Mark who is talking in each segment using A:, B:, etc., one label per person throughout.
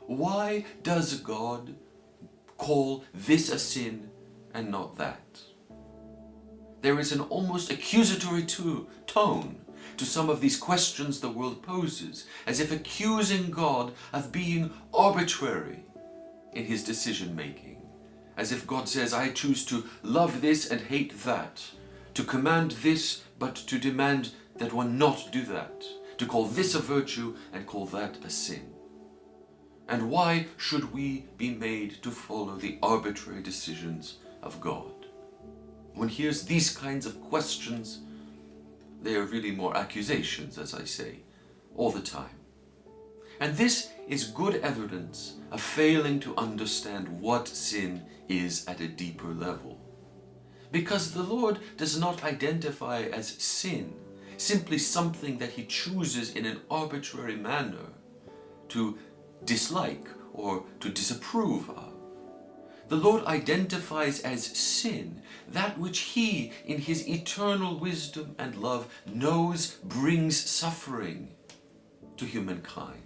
A: Why does God call this a sin and not that? There is an almost accusatory tone to some of these questions the world poses, as if accusing God of being arbitrary in his decision making. As if God says, I choose to love this and hate that, to command this but to demand that one not do that, to call this a virtue and call that a sin. And why should we be made to follow the arbitrary decisions of God? One hears these kinds of questions, they are really more accusations, as I say, all the time. And this is good evidence of failing to understand what sin is at a deeper level. Because the Lord does not identify as sin simply something that he chooses in an arbitrary manner to dislike or to disapprove of. The Lord identifies as sin that which he, in his eternal wisdom and love, knows brings suffering to humankind.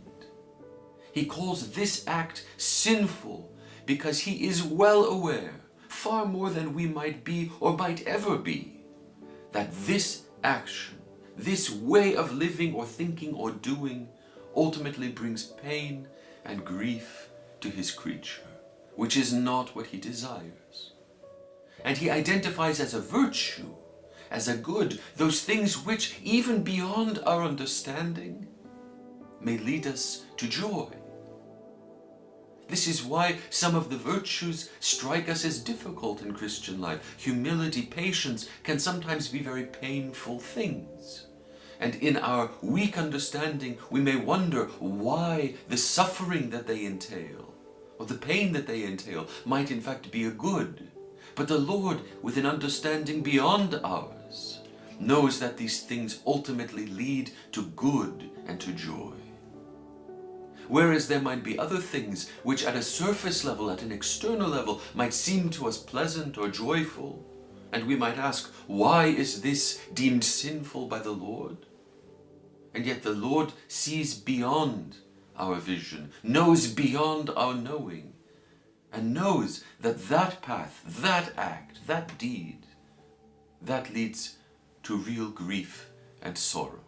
A: He calls this act sinful because he is well aware, far more than we might be or might ever be, that this action, this way of living or thinking or doing, ultimately brings pain and grief to his creature, which is not what he desires. And he identifies as a virtue, as a good, those things which, even beyond our understanding, may lead us to joy. This is why some of the virtues strike us as difficult in Christian life. Humility, patience can sometimes be very painful things. And in our weak understanding, we may wonder why the suffering that they entail, or the pain that they entail, might in fact be a good. But the Lord, with an understanding beyond ours, knows that these things ultimately lead to good and to joy. Whereas there might be other things which at a surface level, at an external level, might seem to us pleasant or joyful, and we might ask, why is this deemed sinful by the Lord? And yet the Lord sees beyond our vision, knows beyond our knowing, and knows that that path, that act, that deed, that leads to real grief and sorrow.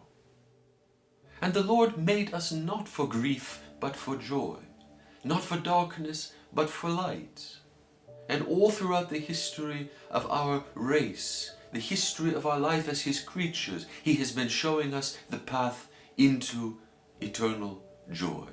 A: And the Lord made us not for grief, but for joy, not for darkness, but for light. And all throughout the history of our race, the history of our life as his creatures, he has been showing us the path into eternal joy.